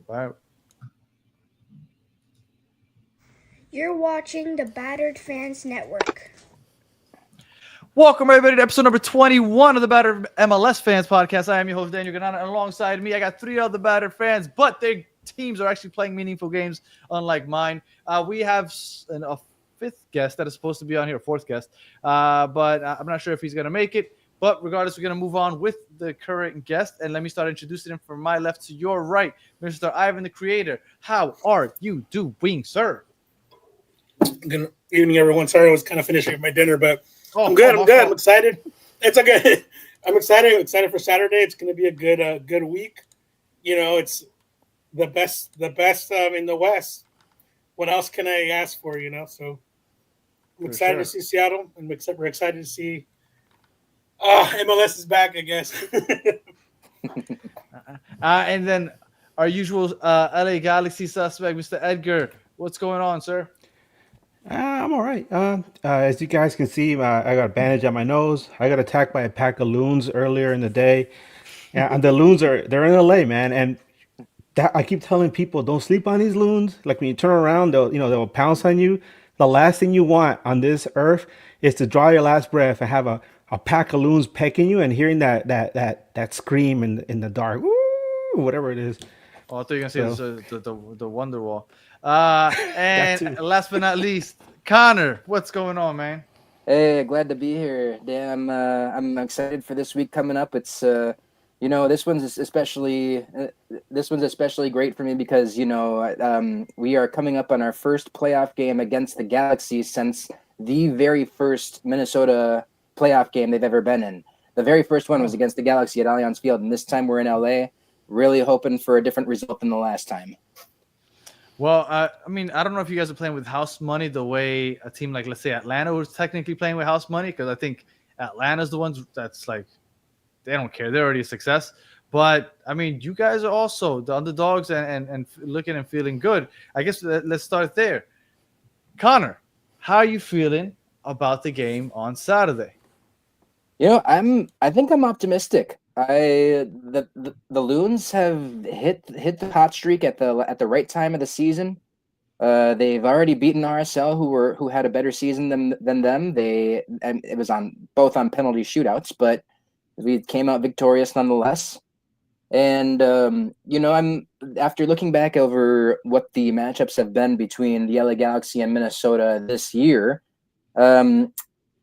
Wow. You're watching the Battered Fans Network. Welcome everybody to episode number 21 of the Battered MLS Fans Podcast. I am your host Daniel Ganana, and alongside me, I got three other Battered fans, but their teams are actually playing meaningful games, unlike mine. We have a fifth guest that is supposed to be on here, a fourth guest, but I'm not sure if he's going to make it. But regardless, we're going to move on with the current guest, and let me start introducing him from my left to your right, Mr. Ivan, the Creator. How are you doing, sir? Good evening, everyone. Sorry, I was kind of finishing my dinner, but I'm good. my I'm good. fault. I'm excited. It's okay. I'm excited. I'm excited for Saturday. It's going to be a good week. You know, it's the best in the West. What else can I ask for? You know, so I'm excited to see Seattle, and we're excited to see MLS is back, I guess. And then our usual LA Galaxy suspect, Mr. Edgar. What's going on, sir? I'm all right. As you guys can see, I got a bandage on my nose. I got attacked by a pack of loons earlier in the day, and the loons they're in LA, man. And I keep telling people, don't sleep on these loons. Like when you turn around, they'll pounce on you. The last thing you want on this earth is to draw your last breath and have a pack of loons pecking you and hearing that scream in the dark, Woo! Whatever it is. Oh, I thought you were going to say the Wonder Wall. That too. And last but not least, Connor. What's going on, man? Hey, glad to be here. Dan, I'm excited for this week coming up. It's this one's especially great for me because we are coming up on our first playoff game against the Galaxy since the very first Minnesota playoff game they've ever been in. The very first one was against the Galaxy at Allianz Field, and this time we're in LA. Really hoping for a different result than the last time. Well, I don't know if you guys are playing with house money the way a team like, let's say, Atlanta was technically playing with house money, because I think Atlanta's the ones that's like, they don't care. They're already a success. But, you guys are also the underdogs and looking and feeling good. I guess let's start there. Connor, how are you feeling about the game on Saturday? I think I'm optimistic. The Loons have hit the hot streak at the right time of the season. They've already beaten RSL, who had a better season than them. It was both on penalty shootouts, but we came out victorious nonetheless. And I'm after looking back over what the matchups have been between the LA Galaxy and Minnesota this year.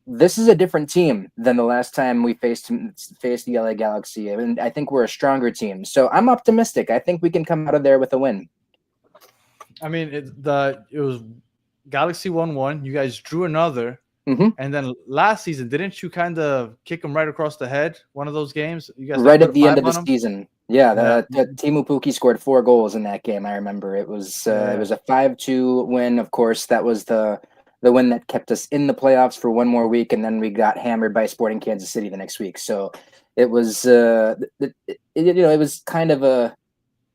This is a different team than the last time we faced the LA Galaxy, and I think we're a stronger team. So I'm optimistic. I think we can come out of there with a win. It was Galaxy 1-1. You guys drew another, and then last season, didn't you kind of kick them right across the head? One of those games, you guys right at the end of the season. Yeah, Teemu Pukki scored 4 goals in that game. I remember it was a 5-2 win. Of course, that was the win that kept us in the playoffs for one more week, and then we got hammered by Sporting Kansas City the next week. So it was, it was kind of a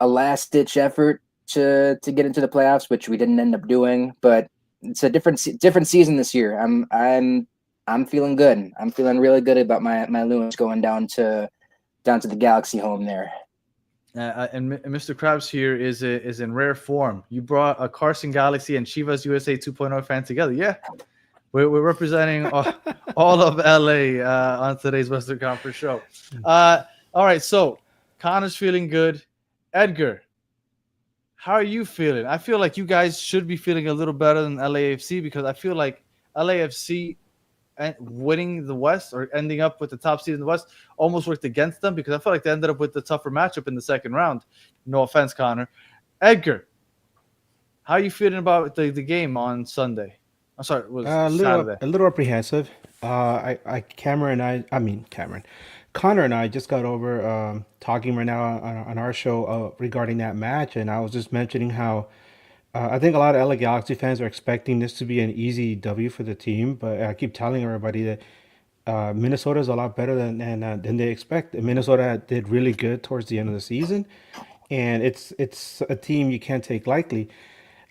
last-ditch effort to get into the playoffs, which we didn't end up doing. But it's a different season this year. I'm feeling good. I'm feeling really good about my Loons going down to the Galaxy home there. And Mr. Krabs here is in rare form. You brought a Carson Galaxy and Chivas USA 2.0 fan together. Yeah, we're representing all of LA on today's Western Conference show. All right, so Connor's feeling good. Edgar, how are you feeling? I feel like you guys should be feeling a little better than LAFC, because I feel like LAFC winning the West or ending up with the top seed in the West almost worked against them, because I feel like they ended up with the tougher matchup in the second round. No offense, Connor. Edgar, how are you feeling about the game on Sunday? I'm sorry, it was Saturday. A little apprehensive. Connor and I just got over talking right now on our show regarding that match, and I was just mentioning how I think a lot of LA Galaxy fans are expecting this to be an easy W for the team, but I keep telling everybody that Minnesota is a lot better than they expect. Minnesota did really good towards the end of the season, and it's a team you can't take lightly.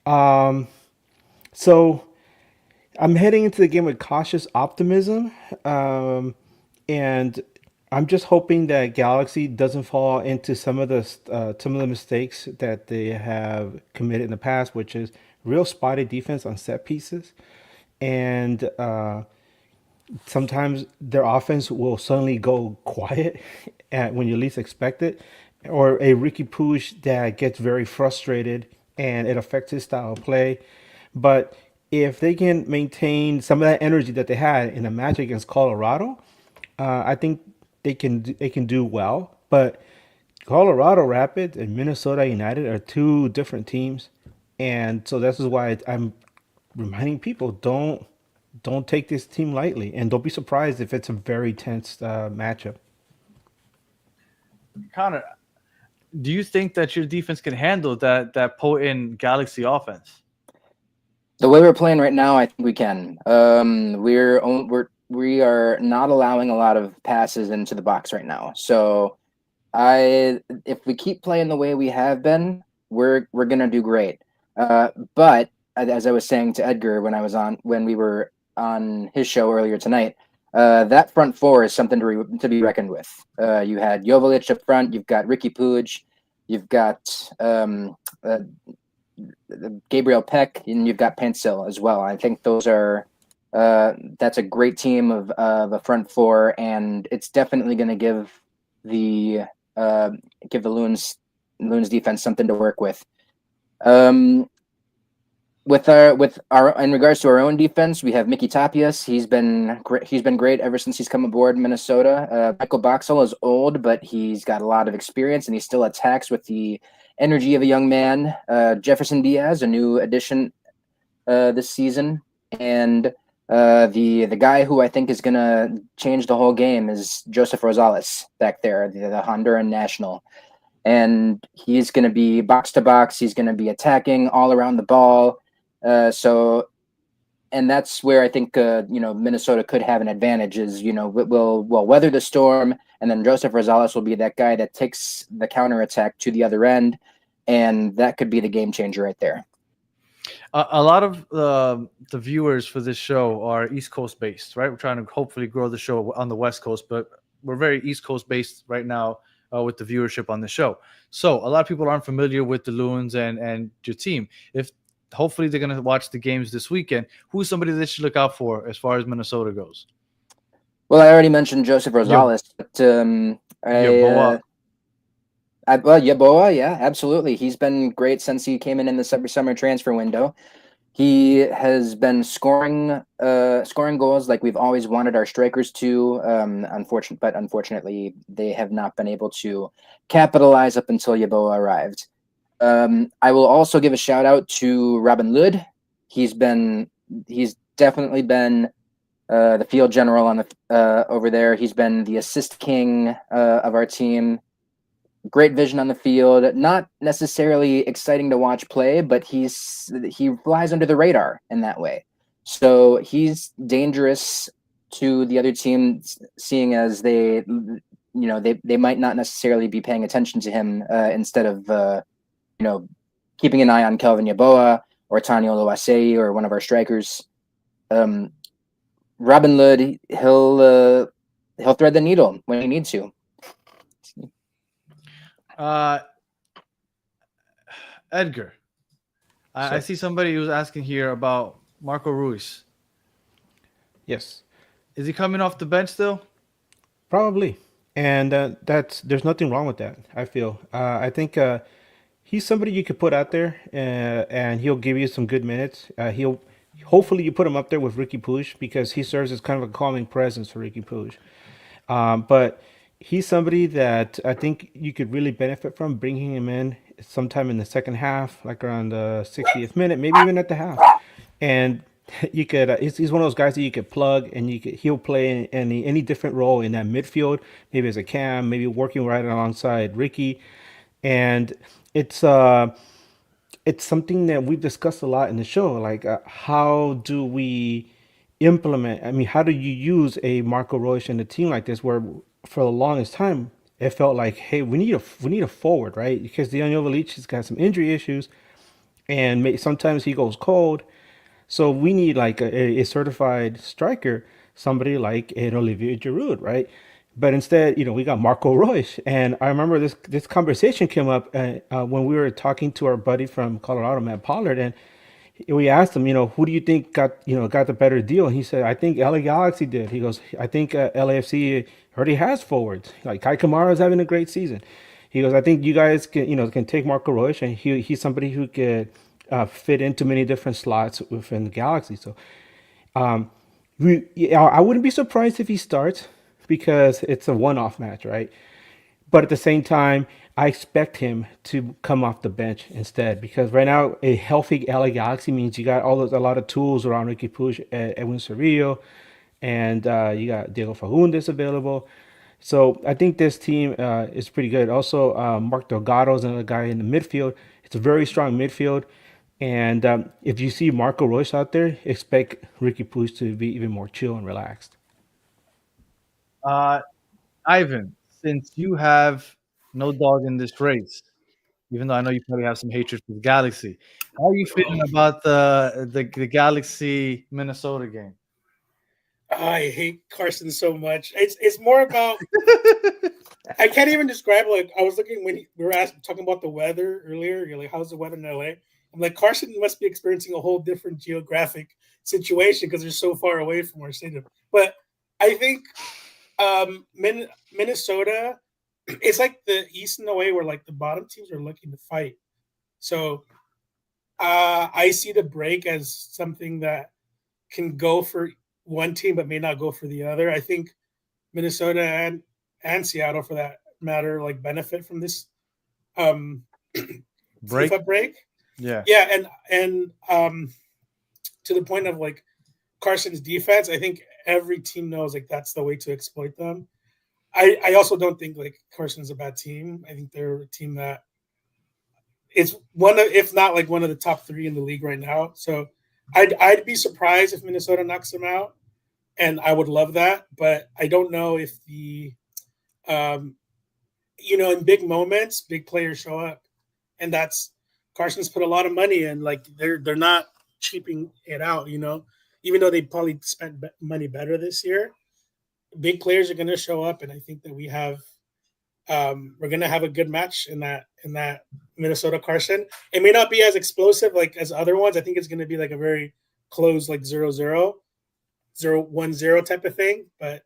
So I'm heading into the game with cautious optimism, and I'm just hoping that Galaxy doesn't fall into some of the mistakes that they have committed in the past, which is real spotty defense on set pieces, and sometimes their offense will suddenly go quiet when you least expect it, or a Ricky Puig that gets very frustrated and it affects his style of play. But if they can maintain some of that energy that they had in a match against Colorado, I think they can do well. But Colorado Rapids and Minnesota United are two different teams, and so this is why I'm reminding people don't take this team lightly, and don't be surprised if it's a very tense matchup. Connor, do you think that your defense can handle that potent Galaxy offense? The way we're playing right now, I think we can. We are not allowing a lot of passes into the box right now. So if we keep playing the way we have been, we're gonna do great. But as I was saying to Edgar when we were on his show earlier tonight, that front four is something to be reckoned with. You had Joveljic up front, you've got Ricky Puig, you've got Gabriel Peck, and you've got Pencil as well. I think those are that's a great team of a front four, and it's definitely going to give the Loons defense something to work with. With our in regards to our own defense, we have Mickey Tapias. He's been great ever since he's come aboard Minnesota. Michael Boxall is old, but he's got a lot of experience, and he still attacks with the energy of a young man. Jefferson Diaz, a new addition this season, and the guy who I think is gonna change the whole game is Joseph Rosales back there, the Honduran national, and he's gonna be box to box. He's gonna be attacking all around the ball. And that's where I think Minnesota could have an advantage. Is we'll weather the storm, and then Joseph Rosales will be that guy that takes the counterattack to the other end, and that could be the game changer right there. A lot of the viewers for this show are East Coast based, right? We're trying to hopefully grow the show on the West Coast, but we're very East Coast based right now with the viewership on the show. So a lot of people aren't familiar with the Loons and your team. If hopefully they're going to watch the games this weekend, who's somebody they should look out for as far as Minnesota goes? Well, I already mentioned Joseph Rosales, but Yeboah, yeah, absolutely. He's been great since he came in the summer transfer window. He has been scoring goals like we've always wanted our strikers to. Unfortunately, they have not been able to capitalize up until Yeboah arrived. I will also give a shout out to Robin Lud. He's definitely been the field general on the over there. He's been the assist king of our team. Great vision on the field. Not necessarily exciting to watch play, but he flies under the radar in that way. So he's dangerous to the other team, seeing as they might not necessarily be paying attention to him instead of keeping an eye on Kelvin Yeboah or Taniolo Oluwaseyi or one of our strikers. Robin Lud, he'll thread the needle when he needs to. Edgar, I see somebody who's asking here about Marco Ruiz. Yes, is he coming off the bench still? Probably, and there's nothing wrong with that. I feel. I think he's somebody you could put out there, and he'll give you some good minutes. Hopefully you put him up there with Ricky Puig because he serves as kind of a calming presence for Ricky Puig. But he's somebody that I think you could really benefit from bringing him in sometime in the second half, like around the 60th minute, maybe even at the half. And you could he's one of those guys that you could plug, and he'll play in any different role in that midfield, maybe as a cam, maybe working right alongside Ricky. And it's something that we've discussed a lot in the show, like how do we implement, how do you use a Marco Reus in a team like this, where for the longest time it felt like, hey, we need a forward, right? Because Dejan Joveljic has got some injury issues, and sometimes he goes cold. So we need like a certified striker, somebody like an Olivier Giroud, right? But instead, we got Marco Royce, and I remember this conversation came up when we were talking to our buddy from Colorado, Matt Pollard, and we asked him, who do you think got the better deal? And he said, I think LA Galaxy did. He goes, I think LAFC already has forwards. Like Kai Kamara is having a great season. He goes, I think you guys can take Marco Royce, and he's somebody who could fit into many different slots within the Galaxy. So I wouldn't be surprised if he starts because it's a one-off match, right? But at the same time, I expect him to come off the bench instead because right now a healthy LA Galaxy means you got a lot of tools around Ricky Puig, Edwin Cerrillo, and you got Diego Fagundes available. So I think this team is pretty good. Also, Mark Delgado is another guy in the midfield. It's a very strong midfield. And if you see Marco Royce out there, expect Ricky Puig to be even more chill and relaxed. Ivan, since you have no dog in this race, even though I know you probably have some hatred for the Galaxy, how are you feeling about the Galaxy Minnesota game? I hate Carson so much. It's more about I can't even describe. Like I was looking when we were talking about the weather earlier. You're like, how's the weather in LA? I'm like, Carson must be experiencing a whole different geographic situation because they're so far away from our stadium. But I think Minnesota, it's like the East in a way where like the bottom teams are looking to fight. So I see the break as something that can go for one team but may not go for the other. I think Minnesota and Seattle, for that matter, like benefit from this FIFA break. Yeah, and to the point of like Carson's defense, I think every team knows like that's the way to exploit them. I also don't think like Carson's a bad team. I think they're a team that is one of, if not like one of the top 3 in the league right now. So I'd be surprised if Minnesota knocks them out, and I would love that. But I don't know if the in big moments, big players show up, and that's Carson's put a lot of money in. Like they're not cheaping it out, even though they probably spent money better this year. Big players are going to show up, and I think that we're going to have a good match in that Minnesota Carson. It may not be as explosive like as other ones. I think it's going to be like a very close, like 0-0, 0-1-0 type of thing. But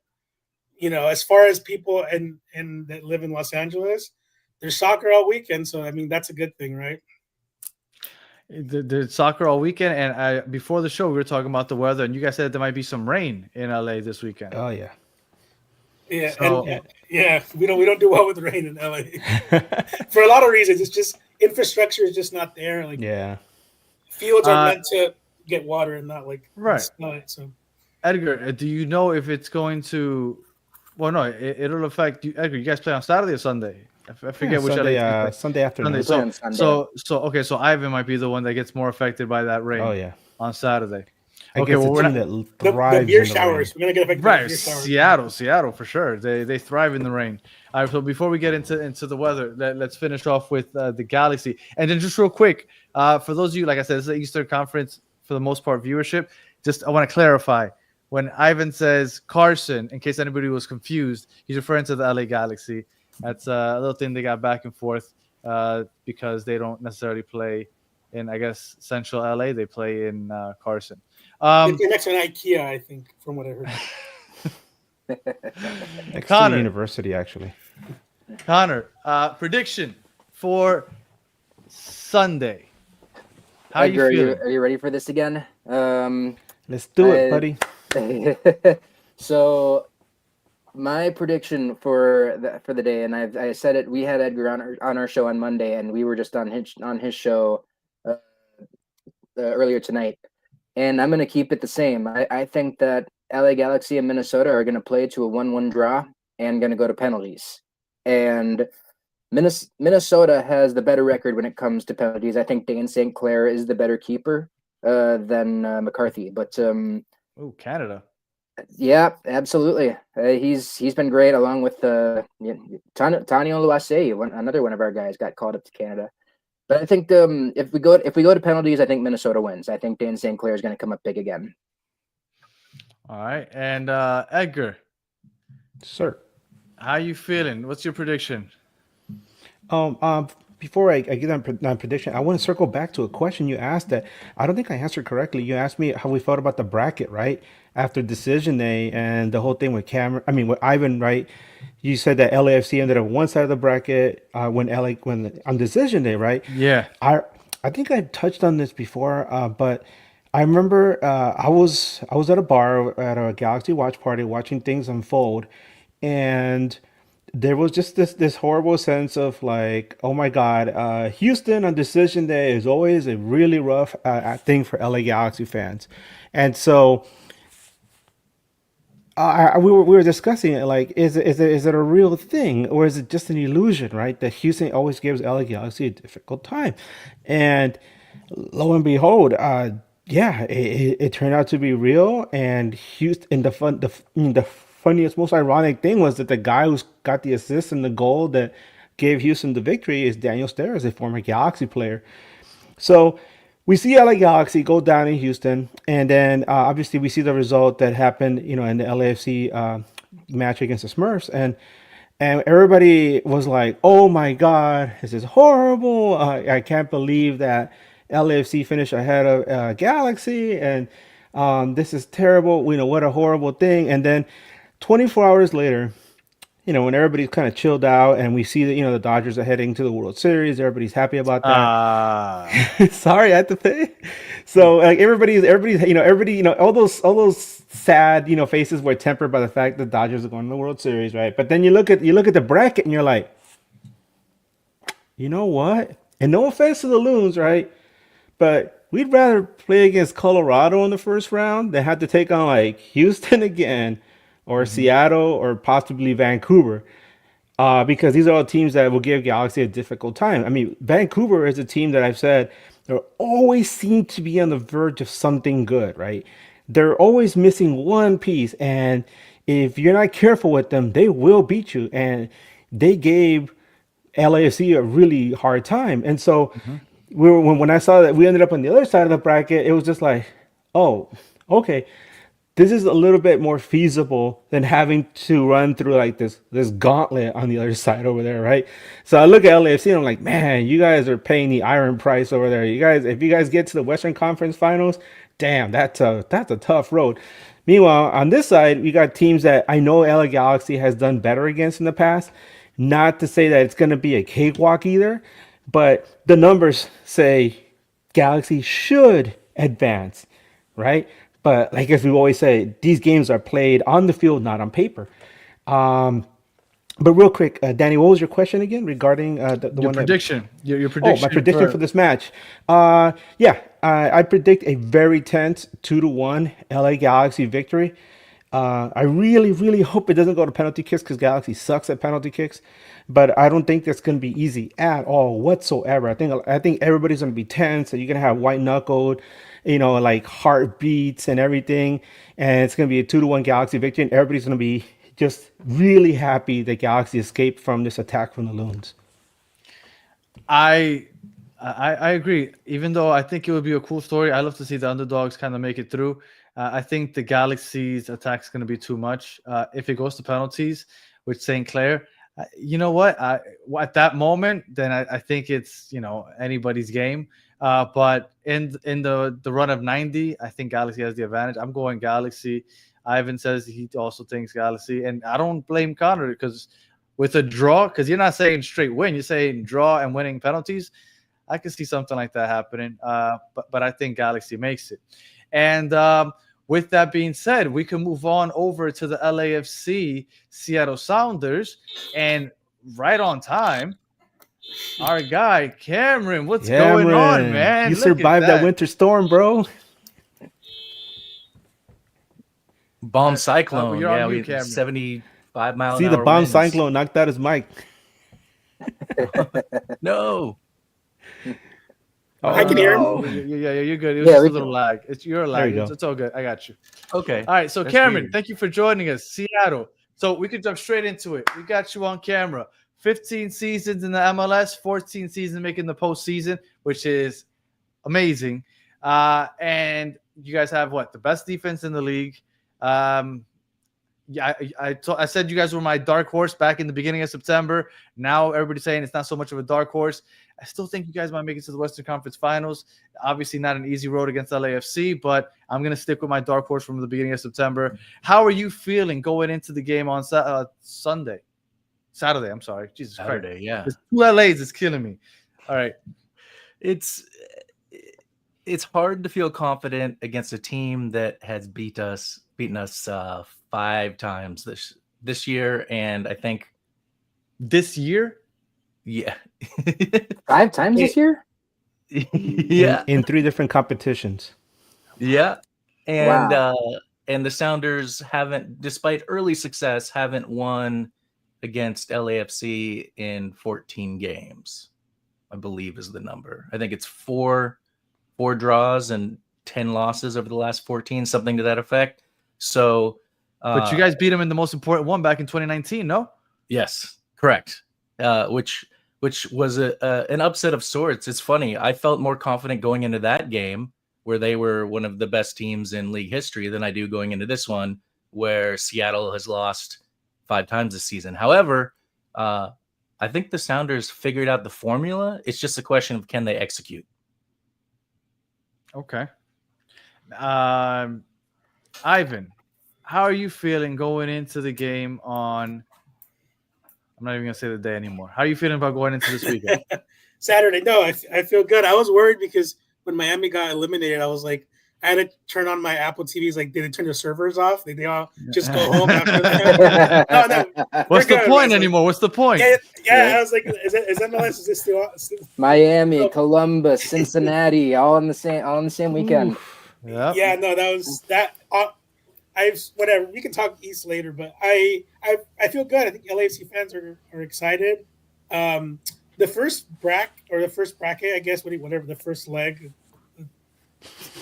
as far as people and that live in Los Angeles, there's soccer all weekend, so I mean that's a good thing, right? The soccer all weekend, and before the show we were talking about the weather, and you guys said there might be some rain in LA this weekend. Oh yeah. Yeah, so, we don't do well with rain in LA for a lot of reasons. It's just infrastructure is just not there. Like fields are meant to get water and not like snow it. So Edgar, do you know if it's going to? Well, no, it'll affect you. Edgar, you guys play on Saturday or Sunday? I forget which Sunday afternoon. So Ivan might be the one that gets more affected by that rain. Oh yeah, on Saturday. Okay, well, the beer showers. We're gonna get affected by beer showers. Seattle for sure. They thrive in the rain. All right, so before we get into the weather, let's finish off with the Galaxy. And then just real quick, for those of you, like I said, this is the Eastern Conference for the most part viewership. Just I want to clarify. When Ivan says Carson, in case anybody was confused, he's referring to the LA Galaxy. That's a little thing they got back and forth because they don't necessarily play in, I guess, Central LA. They play in Carson. They're next to an IKEA, I think, from what I heard. Next to the university, actually. Connor, prediction for Sunday. How are you feeling? Are you ready for this again? Let's do it, buddy. So my prediction for the day, and I said it. We had Edgar on our show on Monday, and we were just on his show earlier tonight. And I'm going to keep it the same. I think that LA Galaxy and Minnesota are going to play to a 1-1 draw and going to go to penalties. And Minnesota has the better record when it comes to penalties. I think Dane St. Clair is the better keeper than McCarthy. But Canada. Yeah, absolutely. He's been great, along with Tani Oluwase, another one of our guys, got called up to Canada. But I think if we go to penalties, I think Minnesota wins. I think Dane St. Clair is going to come up big again. All right, and Edgar, sir, How you feeling? What's your prediction? Um, um, Before I give that prediction, I want to circle back to a question you asked that I don't think I answered correctly. You asked me how we felt about the bracket, right? After decision day and the whole thing with Cameron, I mean with Ivan, right? You said that LAFC ended up one side of the bracket when on decision day, right? Yeah. I I think I touched on this before, but I remember I was at a bar at a Galaxy watch party watching things unfold, and there was just this horrible sense of like, oh my God, Houston on decision day is always a really rough thing for LA Galaxy fans, and so we were discussing it like, is it a real thing or is it just an illusion, right? That Houston always gives LA Galaxy a difficult time, and lo and behold, yeah, it turned out to be real. And Houston, and the funniest, most ironic thing was that the guy who's got the assist and the goal that gave Houston the victory is Daniel Steres, a former Galaxy player. So we see LA Galaxy go down in Houston, and then obviously we see the result that happened, in the LAFC match against the Smurfs, and everybody was like, "Oh my God, this is horrible! I can't believe that LAFC finished ahead of Galaxy, and this is terrible. What a horrible thing!" And then 24 hours later, when everybody's kind of chilled out and we see that, the Dodgers are heading to the World Series, everybody's happy about that. Sorry, I had to pay. So like everybody, all those sad, faces were tempered by the fact that Dodgers are going to the World Series, right? But then you look at the bracket and you're like, you know what? And no offense to the Loons, right? But we'd rather play against Colorado in the first round than have to take on like Houston again, or Seattle, or possibly Vancouver, because these are all teams that will give Galaxy a difficult time. I mean, Vancouver is a team that I've said they always seem to be on the verge of something good, right? They're always missing one piece, and if you're not careful with them, they will beat you. And they gave LAFC a really hard time. And so when I saw that we ended up on the other side of the bracket, it was just like, oh, okay, this is a little bit more feasible than having to run through like this gauntlet on the other side over there, right? So I look at LAFC and I'm like, man, you guys are paying the iron price over there. You guys, if you guys get to the Western Conference Finals, damn, that's a tough road. Meanwhile, on this side, we got teams that I know LA Galaxy has done better against in the past. Not to say that it's going to be a cakewalk either, but the numbers say Galaxy should advance, right? But like as we always say, these games are played on the field, not on paper. But real quick, Danny, what was your question again regarding the Your one prediction. Your Oh, prediction. my prediction for this match. Yeah, I predict a very tense 2-1 LA Galaxy victory. I really, really hope it doesn't go to penalty kicks because Galaxy sucks at penalty kicks. But I don't think that's going to be easy at all whatsoever. I think everybody's going to be tense, and you're going to have white knuckled, like heartbeats and everything. And it's going to be a 2-1 Galaxy victory, and everybody's going to be just really happy that Galaxy escaped from this attack from the Loons. I agree. Even though I think it would be a cool story, I love to see the underdogs kind of make it through. I think the Galaxy's attack is going to be too much. If it goes to penalties with St. Clair, you know what? At that moment, then I think it's anybody's game. But in the run of 90, I think Galaxy has the advantage. I'm going Galaxy. Ivan says he also thinks Galaxy, and I don't blame Connor because with a draw, because you're not saying straight win, you're saying draw and winning penalties. I can see something like that happening. But I think Galaxy makes it. And with that being said, we can move on over to the LAFC Seattle Sounders, and right on time, our guy Cameron. What's going on, man? You Look survived at that winter storm, bro. Bomb cyclone. You're on Yeah, mute, we had Cameron. 75 mile See, an the hour bomb winds. cyclone knocked out his mic. No. I can hear him. Yeah, you're good. It was Yeah, just we a little lag. You're a lag. you go. It's all good. I got you. Okay. All right, so That's Cameron, weird. thank you for joining us. Seattle. So we could jump straight into it. We got you on camera. 15 seasons in the MLS, 14 seasons making the postseason, which is amazing. And you guys have what? The best defense in the league. yeah, I said you guys were my dark horse back in the beginning of September. Now everybody's saying it's not so much of a dark horse. I still think you guys might make it to the Western Conference Finals. Obviously not an easy road against LAFC, but I'm going to stick with my dark horse from the beginning of September. How are you feeling going into the game on Saturday? I'm sorry. Jesus Saturday, Christ. yeah. There's two LAs. It's killing me. All right. It's hard to feel confident against a team that has beaten us 5 times this year, and I think This year? yeah, 5 times this year? yeah, In 3 different competitions. yeah, and Wow. And the Sounders haven't, despite early success, haven't won against LAFC in 14 games. I believe is the number. I think it's 4 draws and 10 losses over the last 14, something to that effect. So, But you guys beat them in the most important one back in 2019, no? yes, correct. Which was an upset of sorts. It's funny. I felt more confident going into that game where they were one of the best teams in league history than I do going into this one where Seattle has lost 5 times this season. However, I think the Sounders figured out the formula. It's just a question of can they execute. Okay. Ivan, how are you feeling going into the game on – I'm not even going to say the day anymore. How are you feeling about going into this weekend? Saturday. No, I feel good. I was worried because when Miami got eliminated, I was like, I had to turn on my Apple TVs. Like, did they turn the servers off? Did they all just go home after that? No. What's the good. point anymore? What's the point? Yeah. I was like, is MLS? Is this still? Miami, Columbus, Cincinnati, all on the same weekend. Yep. Yeah. No, that was that. Whatever. We can talk East later, but I feel good. I think LAFC fans are excited. The first bracket, I guess, whatever the first leg.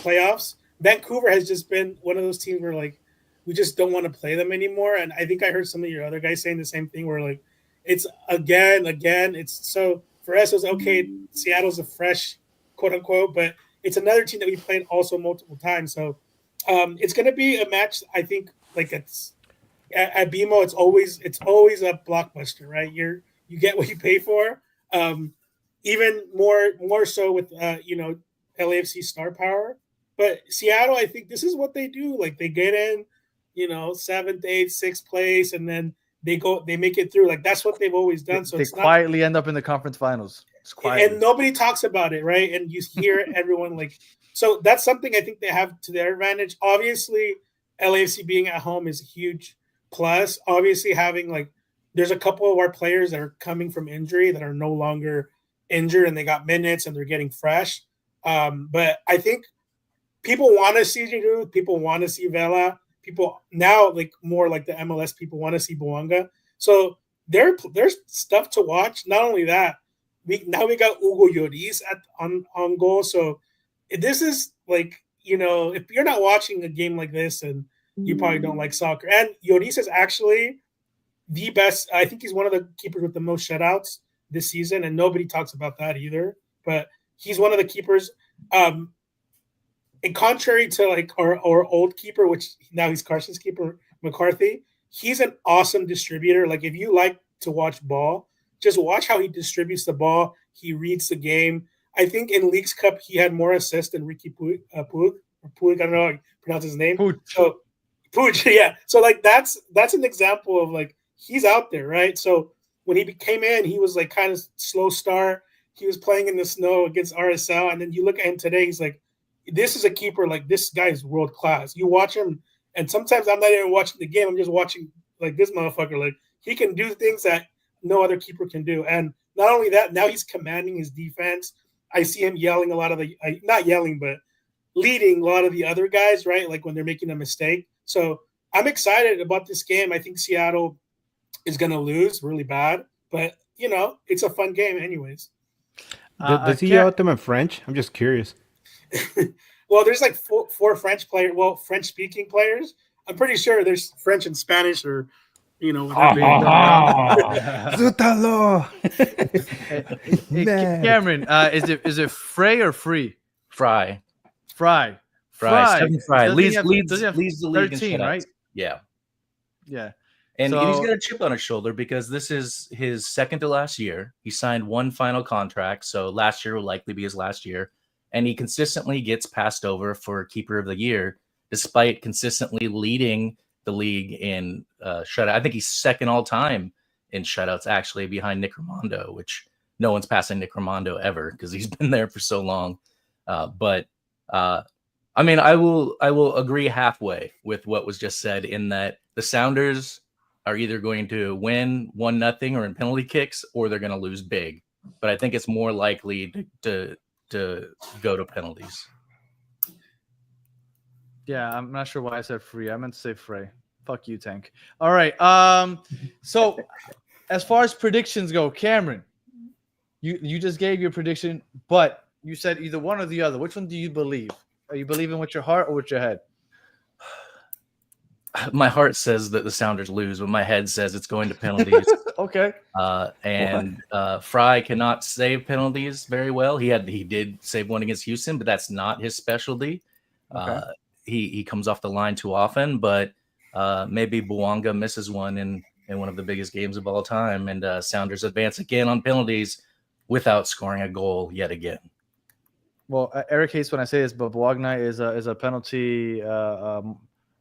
Playoffs, Vancouver has just been one of those teams where like we just don't want to play them anymore. And I think I heard some of your other guys saying the same thing where like it's again. It's so for us it was okay. Seattle's a fresh quote unquote, but it's another team that we played also multiple times. So it's going to be a match. I think like it's at BMO. It's always a blockbuster, right? You get what you pay for. Even more so with LAFC star power, but Seattle, I think this is what they do. Like they get in, 7th, 8th, 6th place, and then they make it through. Like that's what they've always done. So they quietly end up in the conference finals. And nobody talks about it, right? And you hear everyone like, so that's something I think they have to their advantage. Obviously, LAFC being at home is a huge plus. Obviously, having there's a couple of our players that are coming from injury that are no longer injured and they got minutes and they're getting fresh. But I think people want to see Giroud, people want to see Vela, people now more like the MLS people want to see Bouanga. So there's stuff to watch. Not only that, we got Hugo Lloris on goal. So this is if you're not watching a game like this and you probably don't like soccer. And Lloris is actually the best. I think he's one of the keepers with the most shutouts this season, and nobody talks about that either. But he's one of the keepers. And contrary to our old keeper, which now he's Carson's keeper, McCarthy, he's an awesome distributor. Like if you like to watch ball, just watch how he distributes the ball. He reads the game. I think in Leagues Cup he had more assists than Ricky Puig. I don't know how to pronounce his name. So Puig, yeah. So that's an example of he's out there, right? So when he came in, he was kind of slow start. He was playing in the snow against RSL, and then you look at him today. He's this is a keeper. This guy is world class. You watch him, and sometimes I'm not even watching the game. I'm just watching this motherfucker. He can do things that no other keeper can do. And not only that, now he's commanding his defense. I see him yelling a lot of not yelling, but leading a lot of the other guys, right? When they're making a mistake. So I'm excited about this game. I think Seattle is going to lose really bad, but it's a fun game anyways. Does he yell at them in French? I'm just curious. Well, there's 4 French players. Well, French-speaking players. I'm pretty sure there's French and Spanish, or Zutalo. Cameron, is it Frey or Free? Fry. Fry. Stephen Fry leads the league 13, in right? Yeah. Yeah. And he's So got a chip on his shoulder because this is his second to last year. He signed one final contract, so last year will likely be his last year. And he consistently gets passed over for Keeper of the Year, despite consistently leading the league in shutout. I think he's second all time in shutouts, actually, behind Nick Rimando, which no one's passing Nick Rimando ever because he's been there for so long. But I mean, I will agree halfway with what was just said in that the Sounders are either going to win 1-0 or in penalty kicks, or they're going to lose big. But I think it's more likely to go to penalties. yeah, I'm not sure why I said free. I meant to say Frey. Fuck you, Tank. All right. So as far as predictions go, Cameron, you just gave your prediction, but you said either one or the other. Which one do you believe? Are you believing with your heart or with your head? My heart says that the Sounders lose, but my head says it's going to penalties. Okay. Fry cannot save penalties very well. He did save one against Houston, but that's not his specialty. Okay. He comes off the line too often, but maybe Bouanga misses one in one of the biggest games of all time, and Sounders advance again on penalties without scoring a goal yet again. Well, Eric hates when I say this, but Bouanga is a penalty.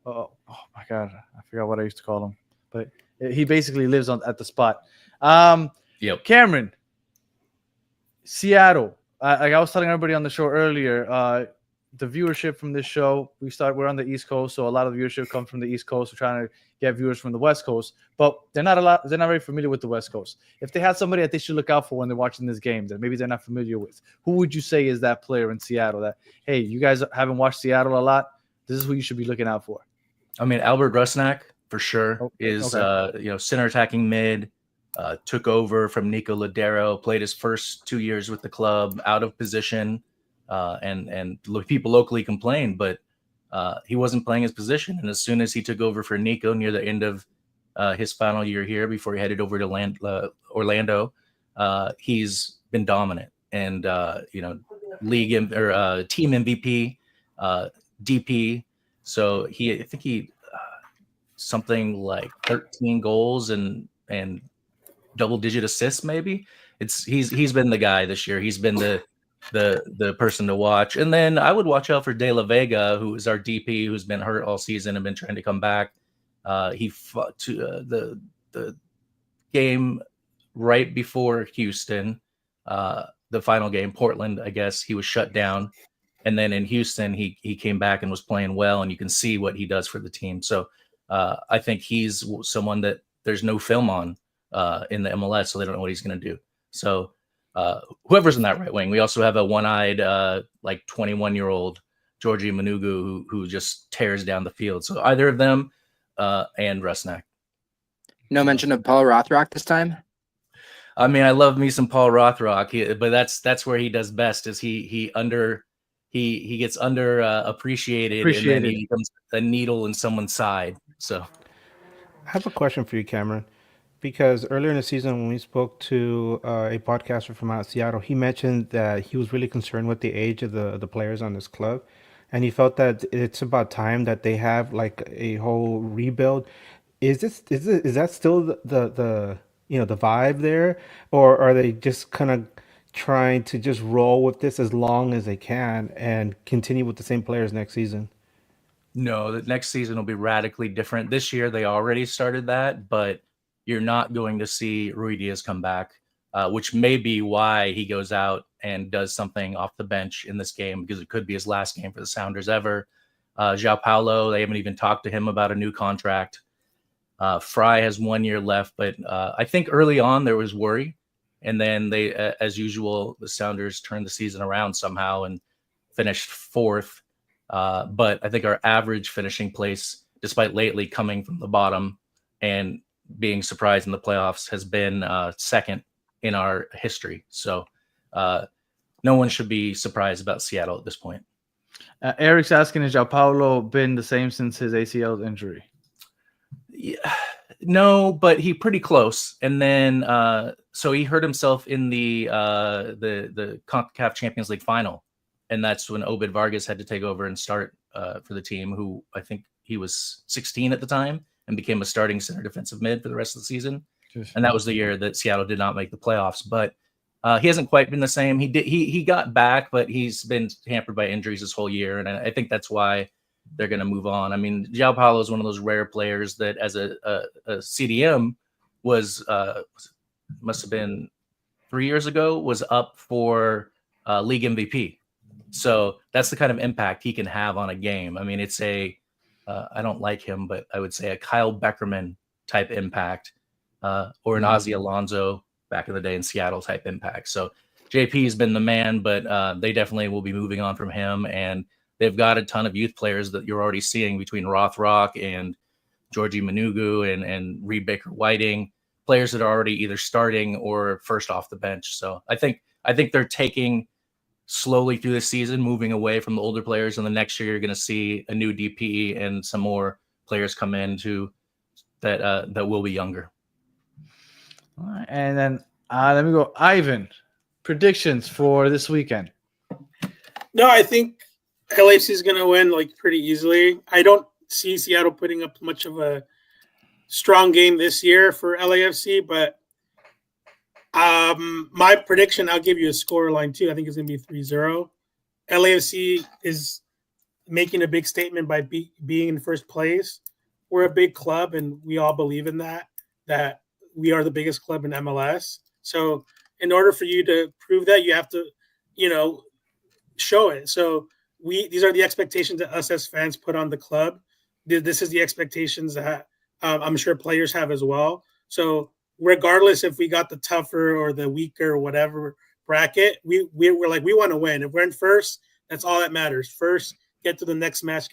Oh my God, I forgot what I used to call him, but he basically lives at the spot. Yep. Cameron, Seattle. Like I was telling everybody on the show earlier, the viewership from this show, we're on the East Coast, so a lot of the viewership comes from the East Coast. We're trying to get viewers from the West Coast, but they're not very familiar with the West Coast. If they had somebody that they should look out for when they're watching this game that maybe they're not familiar with, who would you say is that player in Seattle that, hey, you guys haven't watched Seattle a lot, this is who you should be looking out for? I mean, Albert Rusnak for sure is center attacking mid. Took over from Nico Ladero, played his first 2 years with the club out of position, and people locally complained, but he wasn't playing his position. And as soon as he took over for Nico near the end of his final year here, before he headed over to Orlando, he's been dominant and team MVP, DP. So I think he something like 13 goals and double-digit assists. Maybe he's been the guy this year. He's been the person to watch. And then I would watch out for De La Vega, who is our DP, who's been hurt all season and been trying to come back. He fought to the game right before Houston, the final game, Portland. I guess he was shut down. And then in Houston, he came back and was playing well, and you can see what he does for the team. So I think he's someone that there's no film on in the MLS, so they don't know what he's going to do. So whoever's in that right wing. We also have a one-eyed, 21-year-old Georgie Manugu who just tears down the field. So either of them and Rusnak. No mention of Paul Rothrock this time? I mean, I love me some Paul Rothrock, but that's where he does best. Is he gets appreciated, and then he becomes a needle in someone's side. So I have a question for you, Cameron, because earlier in the season when we spoke to a podcaster from out of Seattle, he mentioned that he was really concerned with the age of the players on this club, and he felt that it's about time that they have like a whole rebuild. Is that still the vibe there, or are they just kind of trying to just roll with this as long as they can and continue with the same players next season? No, the next season will be radically different. This year they already started that, but you're not going to see Rui Diaz come back, which may be why he goes out and does something off the bench in this game, because it could be his last game for the Sounders ever. João Paulo, they haven't even talked to him about a new contract. Fry has 1 year left, but I think early on there was worry. And then they, as usual, the Sounders turned the season around somehow and finished fourth. But I think our average finishing place, despite lately coming from the bottom and being surprised in the playoffs, has been second in our history. So no one should be surprised about Seattle at this point. Eric's asking, has João Paulo been the same since his ACL injury? Yeah. No, but he pretty close. And then so he hurt himself in the CONCACAF Champions League final. And that's when Obed Vargas had to take over and start for the team, who I think he was 16 at the time and became a starting center defensive mid for the rest of the season. Just- And that was the year that Seattle did not make the playoffs. But he hasn't quite been the same. He got back, but he's been hampered by injuries this whole year, and I think that's why they're going to move on. I mean, João Paulo is one of those rare players that, as a CDM, was must have been 3 years ago, was up for league MVP. So that's the kind of impact he can have on a game. I mean, it's I don't like him, but I would say a Kyle Beckerman type impact, or an Ozzie Alonso back in the day in Seattle type impact. So JP has been the man, but they definitely will be moving on from him. And they've got a ton of youth players that you're already seeing between Rothrock and Georgie Manugu and Reed Baker Whiting, players that are already either starting or first off the bench. So I think they're taking slowly through the season, moving away from the older players. And the next year, you're going to see a new DP and some more players come in that will be younger. All right, and then let me go. Ivan, predictions for this weekend. No, I think LAFC is going to win like pretty easily. I don't see Seattle putting up much of a strong game this year for LAFC, but my prediction, I'll give you a score line too. I think it's going to be 3-0. LAFC is making a big statement by being in first place. We're a big club, and we all believe in that we are the biggest club in MLS. So in order for you to prove that, you have to, show it. So these are the expectations that us as fans put on the club. This is the expectations that I'm sure players have as well. So regardless if we got the tougher or the weaker or whatever bracket, we're like, we want to win. If we're in first, that's all that matters. First, get to the next match.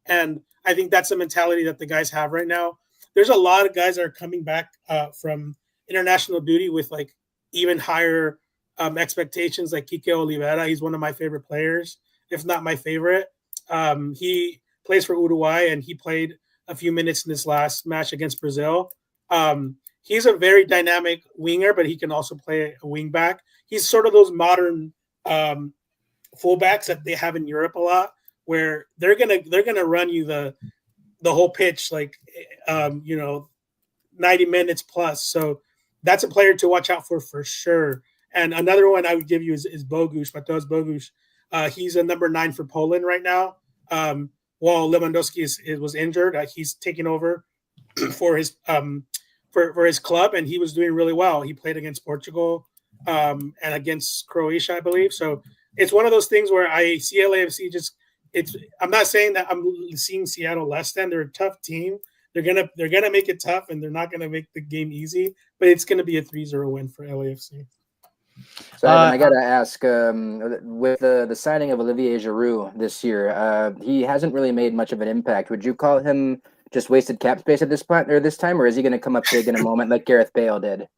And I think that's the mentality that the guys have right now. There's a lot of guys that are coming back from international duty with like even higher expectations, like Kike Oliveira. He's one of my favorite players, if not my favorite. He plays for Uruguay, and he played a few minutes in this last match against Brazil. He's a very dynamic winger, but he can also play a wing back. He's sort of those modern fullbacks that they have in Europe a lot, where they're gonna run you the whole pitch, like 90 minutes plus. So that's a player to watch out for sure. And another one I would give you is Bogusz, Mateusz Bogusz. He's a number 9 for Poland right now. While Lewandowski was injured, he's taking over for his for his club, and he was doing really well. He played against Portugal and against Croatia, I believe. So it's one of those things where I see LAFC I'm not saying that I'm seeing Seattle less than. They're a tough team. They're gonna make it tough, and they're not gonna make the game easy. But it's gonna be a 3-0 win for LAFC. So I gotta ask, with the signing of Olivier Giroud this year, he hasn't really made much of an impact. Would you call him just wasted cap space at this point or this time, or is he going to come up big in a moment like Gareth Bale did?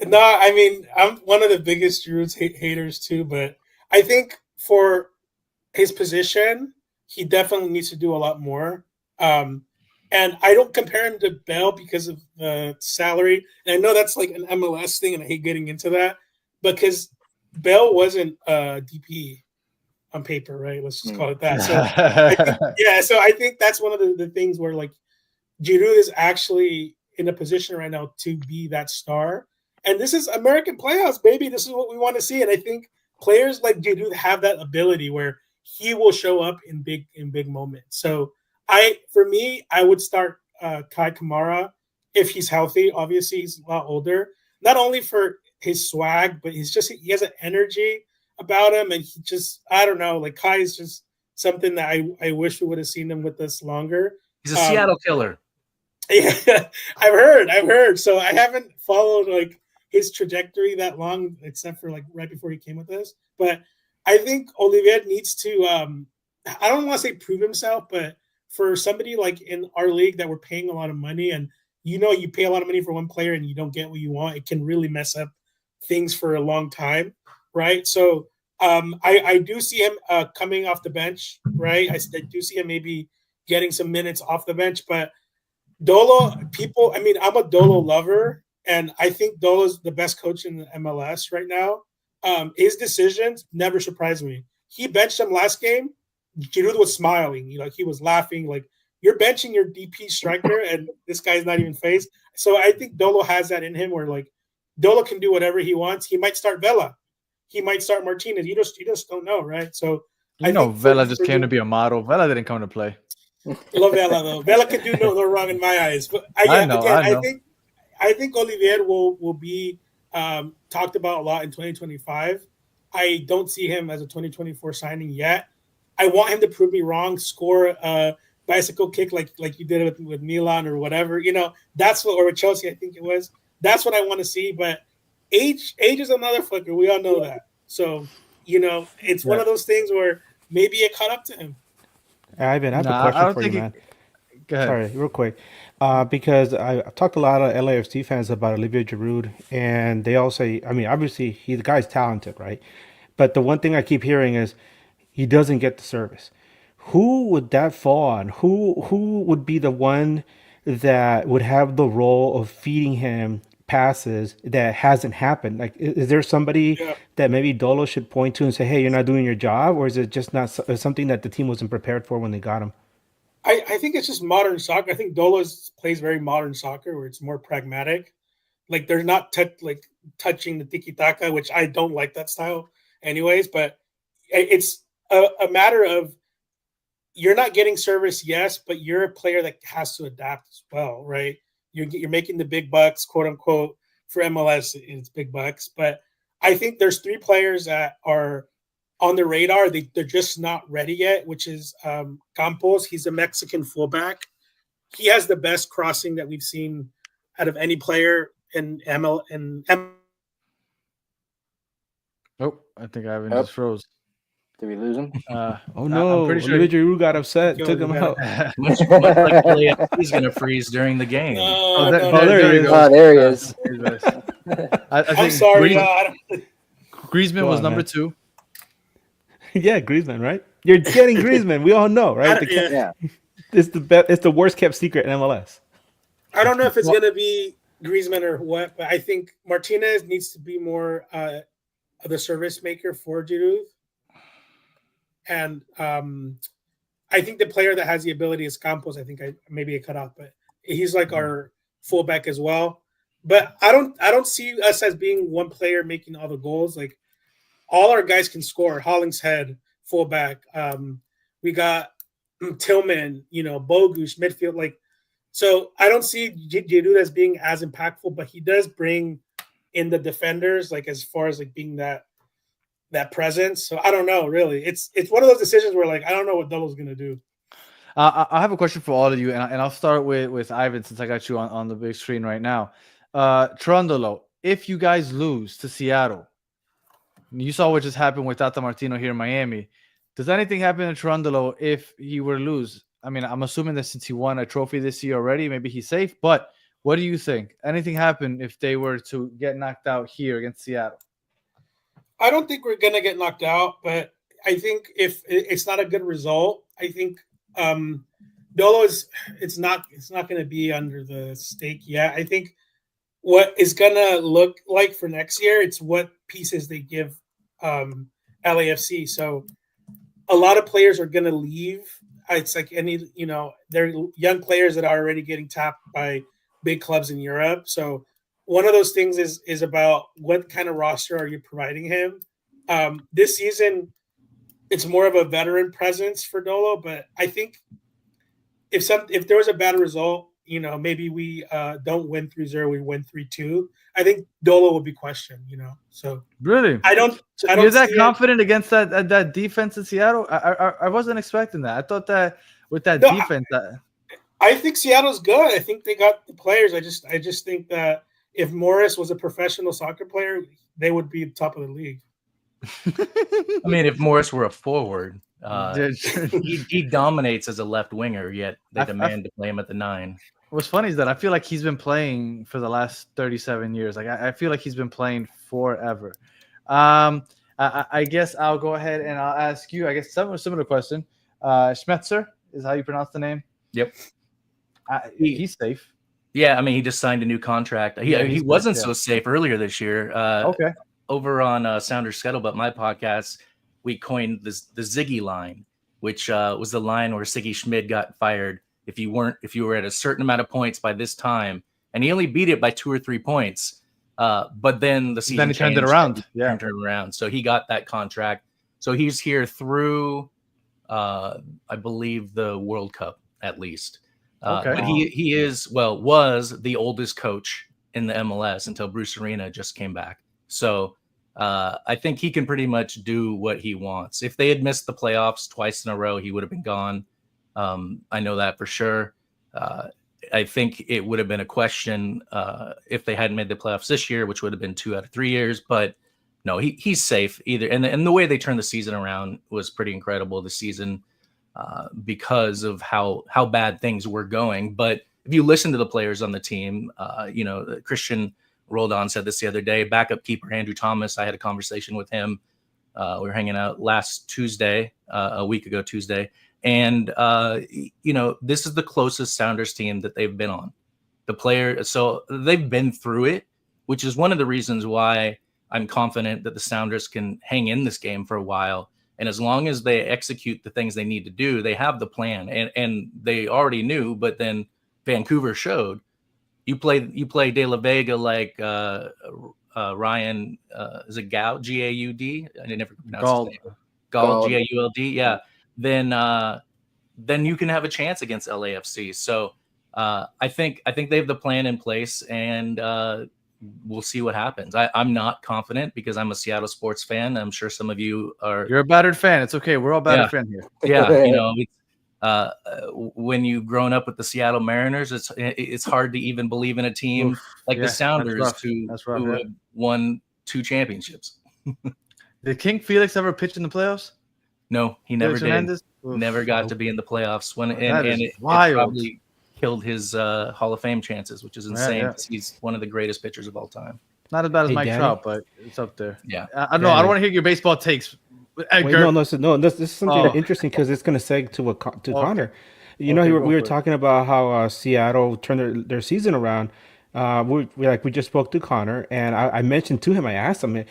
No, I mean, I'm one of the biggest Giroud haters too, but I think for his position, he definitely needs to do a lot more. And I don't compare him to Bale because of the salary. And I know that's like an MLS thing, and I hate getting into that, because Bale wasn't a DP on paper, right? Let's just call it that. So I think that's one of the things where like Giroud is actually in a position right now to be that star. And this is American playoffs, baby. This is what we want to see. And I think players like Giroud have that ability where he will show up in big moments. So I would start Kai Kamara if he's healthy. Obviously, he's a lot older. Not only for his swag, but he has an energy about him, and he just, I don't know, like Kai is just something that I wish we would have seen him with us longer. He's a Seattle killer. Yeah, I've heard. So I haven't followed like his trajectory that long, except for like right before he came with us. But I think Olivier needs to, I don't want to say prove himself, but for somebody like in our league that we're paying a lot of money, and you pay a lot of money for one player and you don't get what you want, it can really mess up things for a long time, right? So I do see him coming off the bench, right? I do see him maybe getting some minutes off the bench, but Dolo, I'm a Dolo lover, and I think Dolo's the best coach in the MLS right now. His decisions never surprise me. He benched him last game. Giroud was smiling, he was laughing, like you're benching your DP striker, and this guy's not even faced. So I think Dolo has that in him, where like Dolo can do whatever he wants. He might start Vela, he might start Martinez. You just don't know, right? So I think Vela just came to be a model. Vela didn't come to play. Love Vela though. Vela can do no wrong in my eyes. But I know. I think Olivier will be talked about a lot in 2025. I don't see him as a 2024 signing yet. I want him to prove me wrong, score a bicycle kick like you did with Milan or whatever. That's what, or with Chelsea, I think it was. That's what I want to see. But age is a motherfucker. We all know that. So, it's one of those things where maybe it caught up to him. Ivan, I have a question for you, man. Go ahead. Sorry, real quick. Because I've talked to a lot of LAFC fans about Olivier Giroud, and they all say, I mean, obviously, the guy's talented, right? But the one thing I keep hearing is he doesn't get the service. Who would that fall on? Who would be the one that would have the role of feeding him passes that hasn't happened? Like, is there somebody that maybe Dolo should point to and say, hey, you're not doing your job? Or is it just not something that the team wasn't prepared for when they got him? I think it's just modern soccer. I think Dolo plays very modern soccer where it's more pragmatic. Like they're not touching the tiki-taka, which I don't like that style anyways. But it's a matter of you're not getting service, yes, but you're a player that has to adapt as well, right? You're making the big bucks, quote unquote, for MLS. It's big bucks. But I think there's 3 players that are on the radar. They're just not ready yet, which is Campos. He's a Mexican fullback. He has the best crossing that we've seen out of any player in ML. Oh, I think Ivan just froze. Did we lose him? Oh no! I'm pretty sure Olivier Giroud got upset, took him out. Much like he's going to freeze during the game. There he goes. Oh, there he is. I think I'm sorry. Griezmann was number 2. Yeah, Griezmann, right? You're getting Griezmann. We all know, right? It's the worst kept secret in MLS. I don't know if it's going to be Griezmann or what, but I think Martinez needs to be more the service maker for Giroud. And I think the player that has the ability is Campos. I think maybe I cut off, but he's like our fullback as well. But I don't see us as being one player making all the goals. Like all our guys can score. Hollingshead, fullback. We got Tillman, Bogusz, midfield. Like, so I don't see Giroud as being as impactful, but he does bring in the defenders, like as far as like being that presence. So I don't know, really. It's one of those decisions where like I don't know what Dolo's gonna do. I have a question for all of you, and I'll start with Ivan since I got you on the big screen right now. Trondolo, if you guys lose to Seattle, you saw what just happened with Tata Martino here in Miami. Does anything happen to Trondolo if he were to lose? I mean, I'm assuming that since he won a trophy this year already, maybe he's safe. But what do you think? Anything happen if they were to get knocked out here against Seattle? I don't think we're gonna get knocked out, but I think if it's not a good result, I think Dolo it's not gonna be under the stake yet. I think what is gonna look like for next year, it's what pieces they give LAFC. So a lot of players are gonna leave. It's like they're young players that are already getting tapped by big clubs in Europe. So one of those things is about what kind of roster are you providing him. This season, it's more of a veteran presence for Dolo, but I think if there was a bad result, maybe we don't win 3-0, we win 3-2. I think Dolo would be questioned. So really, I don't. You're that confident against that defense in Seattle? I wasn't expecting that. I thought that with that defense, I think Seattle's good. I think they got the players. I just think that if Morris was a professional soccer player, they would be top of the league. I mean, if Morris were a forward, he dominates as a left winger, yet they demand to play him at the 9. What's funny is that I feel like he's been playing for the last 37 years. Like I feel like he's been playing forever. I guess I'll go ahead and I'll ask you, I guess, similar question. Schmetzer is how you pronounce the name? Yep. He's safe. Yeah, I mean, he just signed a new contract. He wasn't so safe earlier this year. Okay. Over on Sounders Scuttlebutt, my podcast, we coined the Ziggy line, which was the line where Siggy Schmid got fired if you were at a certain amount of points by this time, and he only beat it by 2 or 3 points. But then the season Then he turned it changed, around. Yeah. turned it around. So he got that contract. So he's here through, I believe, the World Cup at least. Okay. But he was the oldest coach in the MLS until Bruce Arena just came back. So I think he can pretty much do what he wants. If they had missed the playoffs twice in a row, he would have been gone. I know that for sure. I think it would have been a question if they hadn't made the playoffs this year, which would have been 2 out of 3 years. But no, he's safe either. And the way they turned the season around was pretty incredible this season because of how bad things were going. But if you listen to the players on the team, Christian Roldan said this the other day, backup keeper Andrew Thomas, I had a conversation with him. We were hanging out last Tuesday, a week ago Tuesday. And, this is the closest Sounders team that they've been on. So they've been through it, which is one of the reasons why I'm confident that the Sounders can hang in this game for a while. And as long as they execute the things they need to do, they have the plan. And they already knew, but then Vancouver showed. You play De La Vega like Ryan, is it Gaud, G-A-U-D? I never pronounce his name. Gaud, G-A-U-L-D, yeah. Then you can have a chance against LAFC. So I think they have the plan in place, and we'll see what happens. I'm not confident because I'm a Seattle sports fan. I'm sure some of you are. You're a battered fan. It's okay. We're all battered fan here. Yeah, when you've grown up with the Seattle Mariners, it's hard to even believe in a team like the Sounders who have won 2 championships. Did King Felix ever pitch in the playoffs? No, he never did. Never got to be in the playoffs. It probably killed his Hall of Fame chances, which is insane because he's one of the greatest pitchers of all time. Not as bad as Mike Trout, but it's up there. Yeah. I don't know. I don't want to hear your baseball takes. This is something interesting because it's going to seg to Connor. We were talking about how Seattle turned their season around. We just spoke to Connor, and I mentioned to him, I asked him,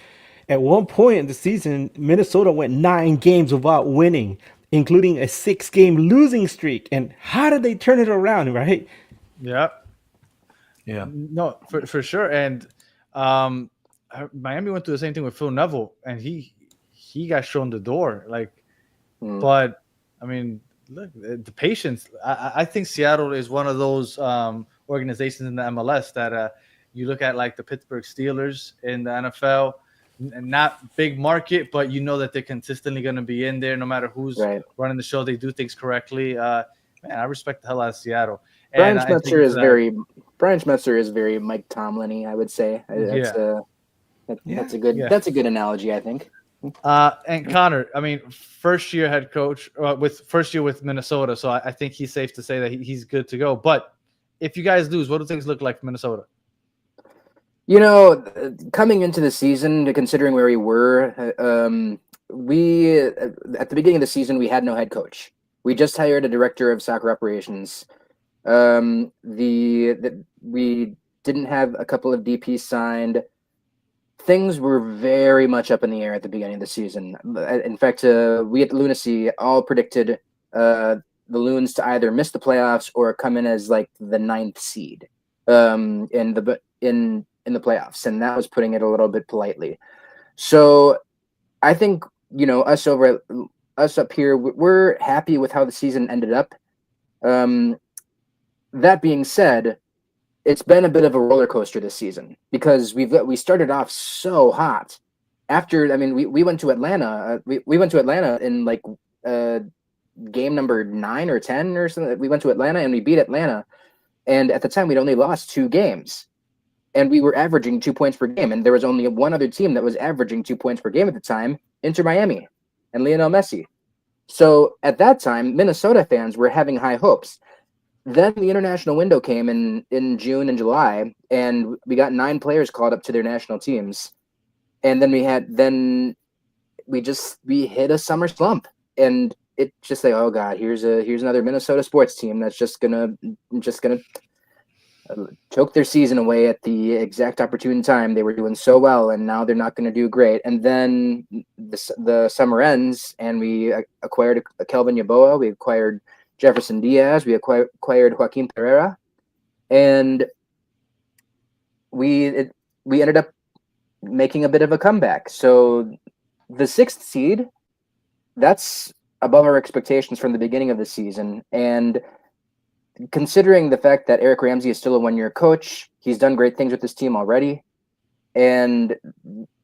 at one point in the season, Minnesota went 9 games without winning, including a 6-game losing streak. And how did they turn it around, right? Yeah. Yeah. No, for sure. And Miami went through the same thing with Phil Neville, and he got shown the door. But I mean, look, the patience. I think Seattle is one of those organizations in the MLS that you look at, like the Pittsburgh Steelers in the NFL. Not big market, but you know that they're consistently going to be in there no matter who's running the show. They do things correctly. Man, I respect the hell out of Seattle. Brian Schmetzer is very Mike Tomlin-y, I would say. That's a good analogy, I think. And Connor, I mean, first year head coach with Minnesota, so I think he's safe to say that he's good to go. But if you guys lose, what do things look like for Minnesota? Coming into the season, considering where we were, we at the beginning of the season we had no head coach. We just hired a director of soccer operations. We didn't have a couple of DPs signed. Things were very much up in the air at the beginning of the season. In fact, we at Lunacy all predicted the Loons to either miss the playoffs or come in as like the 9th seed in the playoffs, and that was putting it a little bit politely. So I think us up here, we're happy with how the season ended up. That being said, it's been a bit of a roller coaster this season because we started off so hot. We went to Atlanta. We went to Atlanta in like game number 9 or 10 or something. We went to Atlanta and we beat Atlanta, and at the time we'd only lost 2 games. And we were averaging 2 points per game. And there was only one other team that was averaging 2 points per game at the time, Inter Miami and Lionel Messi. So at that time, Minnesota fans were having high hopes. Then the international window came in June and July, and we got 9 players called up to their national teams. And then we hit a summer slump. And it's just like, oh God, here's another Minnesota sports team that's just gonna choke their season away at the exact opportune time. They were doing so well, and now they're not going to do great. And then the summer ends, and we acquired a Kelvin Yeboah. We acquired Jefferson Diaz. We acquired Joaquin Pereira, and we ended up making a bit of a comeback. So the 6th seed, that's above our expectations from the beginning of the season. And considering the fact that Eric Ramsey is still a 1-year coach, he's done great things with this team already. And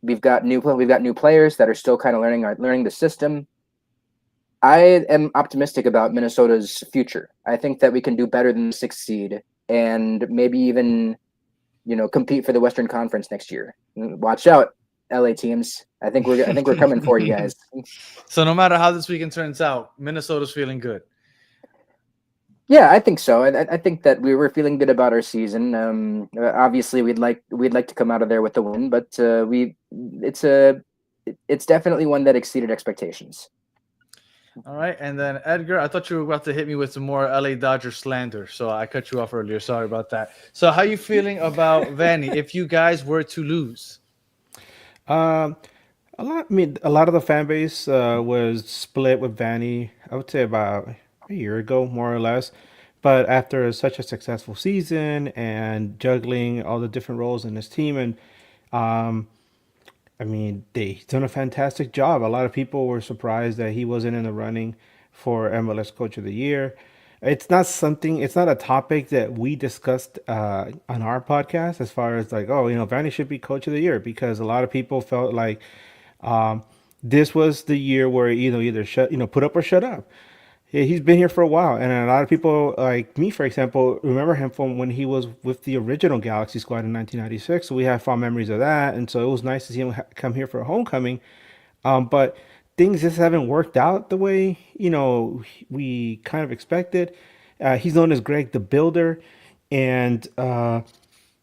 we've got new players that are still kind of learning the system. I am optimistic about Minnesota's future. I think that we can do better than the 6th seed and maybe even, compete for the Western Conference next year. Watch out, LA teams. I think we're coming for you guys. So no matter how this weekend turns out, Minnesota's feeling good. Yeah, I think so. I think that we were feeling good about our season. Obviously, we'd like to come out of there with the win, but it's definitely one that exceeded expectations. All right, and then Edgar, I thought you were about to hit me with some more LA Dodger slander, so I cut you off earlier. Sorry about that. So how you feeling about Vanny if you guys were to lose? A lot of the fan base was split with Vanny. I would say about a year ago, more or less. But after such a successful season and juggling all the different roles in this team, and they've done a fantastic job. A lot of people were surprised that he wasn't in the running for MLS Coach of the Year. It's not a topic that we discussed on our podcast as far as like, Vanny should be Coach of the Year, because a lot of people felt like this was the year where either put up or shut up. He's been here for a while, and a lot of people like me, for example, remember him from when he was with the original Galaxy squad in 1996. So we have fond memories of that, and so it was nice to see him come here for a homecoming. But things just haven't worked out the way we kind of expected. He's known as Greg the Builder, and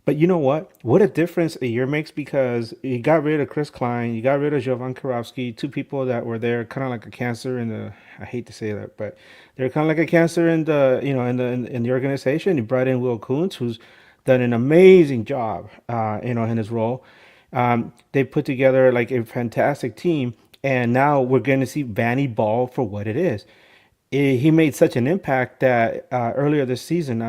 but you know what? What a difference a year makes, because you got rid of Chris Klein, you got rid of Jovan Karofsky, 2 people that were there kind of like a cancer in the. I hate to say that, but they're kind of like a cancer in the in the organization. You brought in Will Kuntz, who's done an amazing job, in his role. They put together like a fantastic team, and now we're going to see Vanny ball for what it is. He made such an impact that earlier this season,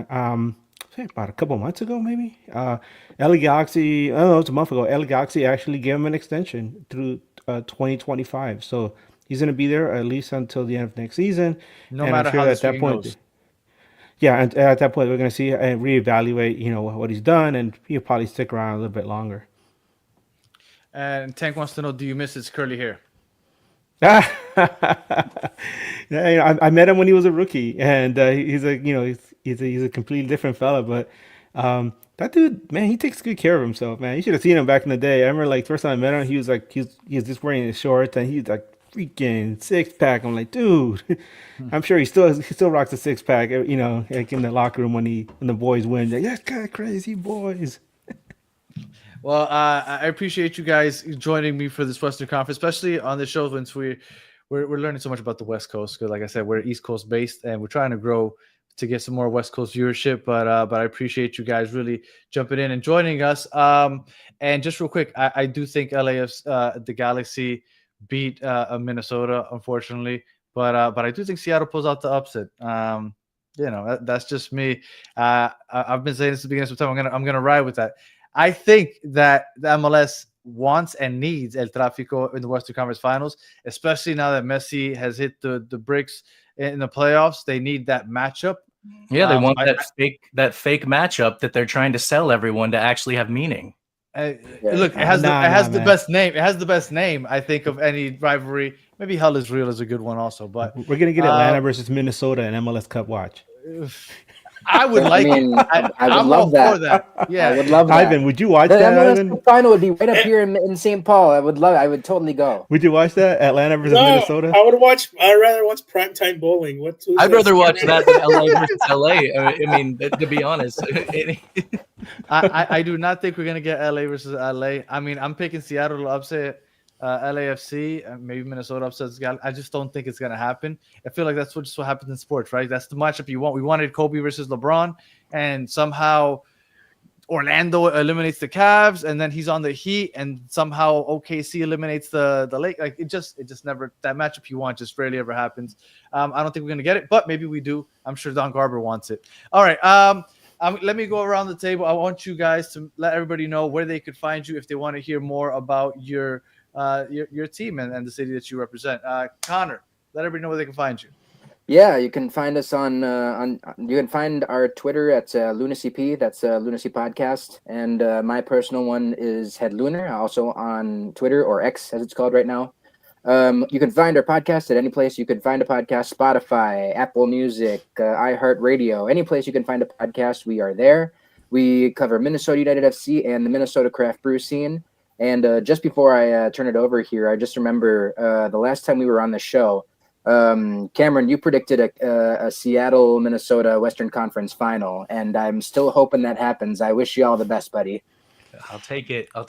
about a couple months ago, maybe, LA Galaxy, I don't know, it's a month ago, LA Galaxy actually gave him an extension through 2025. So he's going to be there at least until the end of next season. No and matter I'm sure how that this at that weekend point, goes. yeah, and at that point, we're going to see and reevaluate, what he's done, and he'll probably stick around a little bit longer. And Tank wants to know, do you miss his curly hair? Yeah, I met him when he was a rookie, and he's a completely different fella. But that dude, man, he takes good care of himself, man. You should have seen him back in the day. I remember like first time I met him, he was just wearing his shorts, and he's like freaking 6-pack. I'm like, dude, I'm sure he still rocks a 6-pack. Like in the locker room when the boys win. Like, that's kind of crazy, boys. Well, I appreciate you guys joining me for this Western Conference, especially on the show since we're learning so much about the West Coast. Because, like I said, we're East Coast based, and we're trying to grow to get some more West Coast viewership. But I appreciate you guys really jumping in and joining us. And just real quick, I do think the Galaxy beat Minnesota, unfortunately, but I do think Seattle pulls out the upset. That's just me. I've been saying this at the beginning of September. I'm gonna ride with that. I think that the MLS wants and needs El Tráfico in the Western Conference Finals, especially now that Messi has hit the bricks in the playoffs. They need that matchup. Yeah, they want that fake matchup that they're trying to sell everyone to actually have meaning. Look, it has the best name. It has the best name, I think, of any rivalry. Maybe Hell is Real is a good one also. But we're gonna get Atlanta versus Minnesota in MLS Cup watch. I would like it. I would love that. Yeah, I would love that. Ivan, would you watch the that? MLS Ivan? final would be right up here in St. Paul. I would totally go. Would you watch that? Atlanta versus Minnesota? I'd rather watch primetime bowling. I'd rather watch that than LA versus LA. I mean, to be honest. I do not think we're gonna get LA versus LA. I mean, I'm picking Seattle to upset LAFC, maybe Minnesota upsets Galaxy. I just don't think it's gonna happen. I feel like that's what happens in sports, right? That's the matchup you want. We wanted Kobe versus LeBron, and somehow Orlando eliminates the Cavs, and then he's on the Heat, and somehow OKC eliminates the Lake. Like it just never, that matchup you want just rarely ever happens. I don't think we're gonna get it, but maybe we do. I'm sure Don Garber wants it. All right. Let me go around the table. I want you guys to let everybody know where they could find you if they want to hear more about your team and the city that you represent. Connor, let everybody know where they can find you. Yeah, you can find us on you can find our Twitter at LunacyP. That's Lunacy Podcast, and my personal one is Head Lunar. Also on Twitter, or X as it's called right now. You can find our podcast at any place you can find a podcast: Spotify, Apple Music, iHeartRadio. Any place you can find a podcast, we are there. We cover Minnesota United FC and the Minnesota craft brew scene. And just before I turn it over here, I just remember the last time we were on the show. Cameron, you predicted a Seattle, Minnesota Western Conference final, and I'm still hoping that happens. I wish you all the best, buddy. I'll take it. I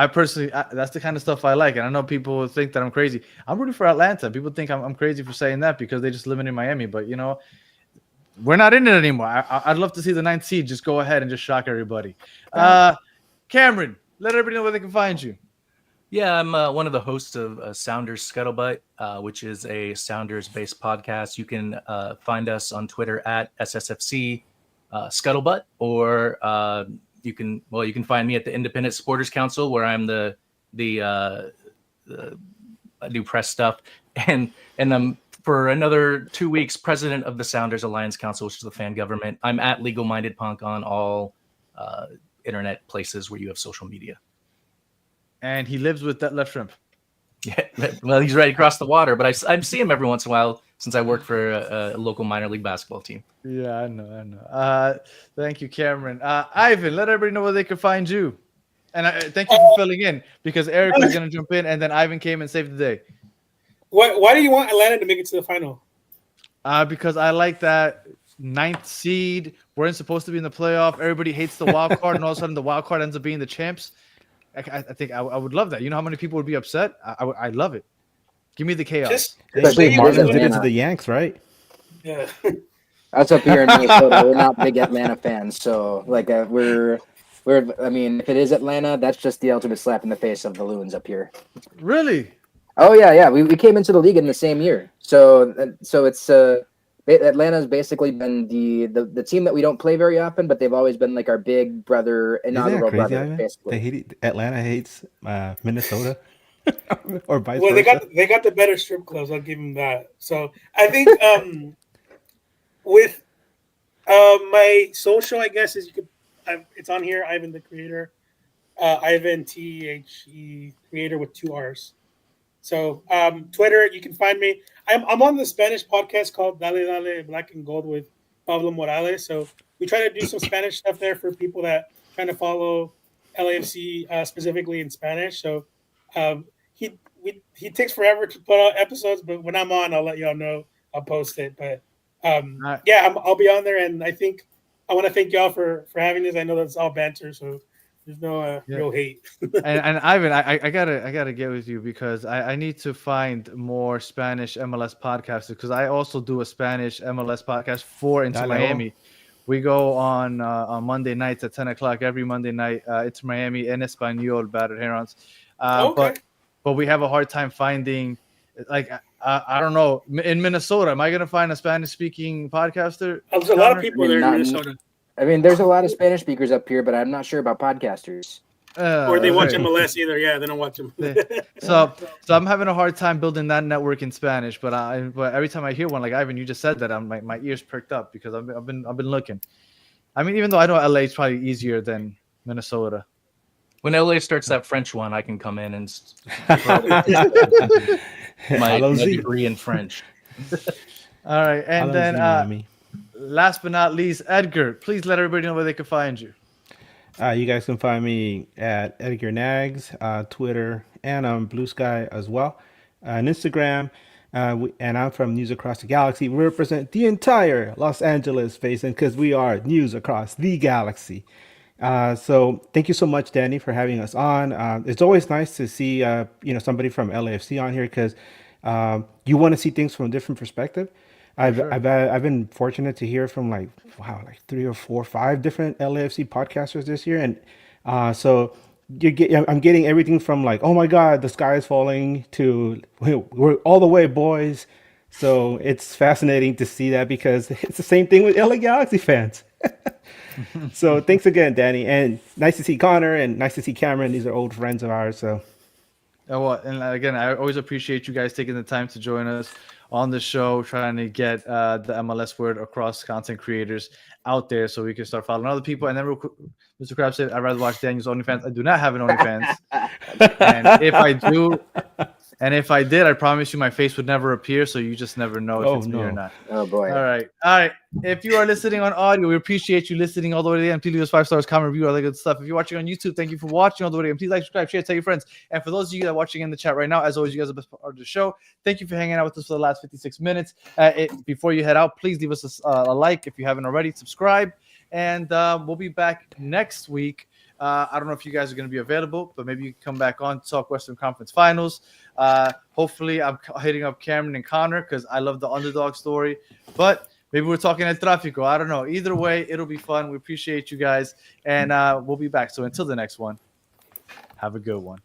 personally, that's the kind of stuff I like, and I know people think that I'm crazy. I'm rooting for Atlanta. People think I'm crazy for saying that because they just live in Miami, but we're not in it anymore. I'd love to see the 9th seed just go ahead and just shock everybody. Cameron, let everybody know where they can find you. Yeah, I'm one of the hosts of Sounders Scuttlebutt, which is a Sounders-based podcast. You can find us on Twitter at SSFC Scuttlebutt, or you can find me at the Independent Supporters Council, where I'm the new press stuff, and I'm for another 2 weeks president of the Sounders Alliance Council, which is the fan government. I'm at Legal Minded Punk on all internet places where you have social media. And he lives with that left shrimp. Yeah, well, he's right across the water, but I see him every once in a while since I work for a local minor league basketball team. Yeah, I know. Thank you, Cameron. Ivan, let everybody know where they can find you. And thank you for filling in, because Eric was going to jump in, and then Ivan came and saved the day. Why do you want Atlanta to make it to the final? Because I like that 9th seed. We're supposed to be in the playoff. Everybody hates the wild card, and all of a sudden the wild card ends up being the champs. I think I would love that. You know how many people would be upset? I love it. Give me the chaos. Especially Marlins did it to the Yanks, right? Yeah. Us up here in Minnesota, we're not big Atlanta fans, so we're. I mean, if it is Atlanta, that's just the ultimate slap in the face of the Loons up here. Really? Oh yeah. We came into the league in the same year, so it's Atlanta's basically been the team that we don't play very often, but they've always been like our big brother, inaugural brother. Basically, Atlanta hates Minnesota, or vice well, versa. they got the better strip clubs. I'll give them that. So I think with my social, I guess is it's on here. Ivan the Creator, Ivan THE Creator with 2 R's. So Twitter, you can find me. I'm on the Spanish podcast called Dale Dale Black and Gold with Pablo Morales. So we try to do some Spanish stuff there for people that trying to follow LAFC specifically in Spanish. So he takes forever to put out episodes, but when I'm on, I'll let y'all know. I'll post it. But I'll be on there, and I think I want to thank y'all for having this. I know that's all banter, so there's no real hate. and Ivan, I gotta get with you, because I need to find more Spanish MLS podcasters, because I also do a Spanish MLS podcast for Inter Miami. We go on Monday nights at 10 o'clock every Monday night. Inter Miami en Español, Battered Herons. Okay. But we have a hard time finding, I don't know, in Minnesota. Am I gonna find a Spanish speaking podcaster? There's a lot of people there in Minnesota. I mean, there's a lot of Spanish speakers up here, but I'm not sure about podcasters. Or they watch MLS either. Yeah, they don't watch them. So I'm having a hard time building that network in Spanish. But every time I hear one, like Ivan, you just said that, my ears perked up, because I've been looking. I mean, even though I know LA is probably easier than Minnesota. When LA starts that French one, I can come in and my degree in French. All right, and then last but not least, Edgar, please let everybody know where they can find you. You guys can find me at Edgar Nags, Twitter, and on Blue Sky as well, and Instagram. And I'm from News Across the Galaxy. We represent the entire Los Angeles basin, because we are News Across the Galaxy. So thank you so much, Danny, for having us on. It's always nice to see somebody from LAFC on here, because you want to see things from a different perspective. I've been fortunate to hear from like 3 or 4, 5 different LAFC podcasters this year, and so I'm getting everything from like, oh my God, the sky is falling to we're all the way, boys. So it's fascinating to see that because it's the same thing with LA Galaxy fans. So thanks again, Danny, and nice to see Connor and nice to see Cameron. These are old friends of ours. So. And again, I always appreciate you guys taking the time to join us on the show, trying to get the MLS word across content creators out there so we can start following other people. And then Mr. Krabs said, I'd rather watch Daniel's OnlyFans. I do not have an OnlyFans. And if I did, I promise you my face would never appear. So you just never know if it's me or not. Oh, boy. All right. If you are listening on audio, we appreciate you listening all the way to the end. Please leave us 5 stars, comment, review, all that good stuff. If you're watching on YouTube, thank you for watching all the way to the end. Please like, subscribe, share, tell your friends. And for those of you that are watching in the chat right now, as always, you guys are the best part of the show. Thank you for hanging out with us for the last 56 minutes. Before you head out, please leave us a like if you haven't already. Subscribe. And we'll be back next week. I don't know if you guys are going to be available, but maybe you can come back on to talk Western Conference Finals. Hopefully, I'm hitting up Cameron and Connor because I love the underdog story. But maybe we're talking El Tráfico. I don't know. Either way, it'll be fun. We appreciate you guys. And we'll be back. So until the next one, have a good one.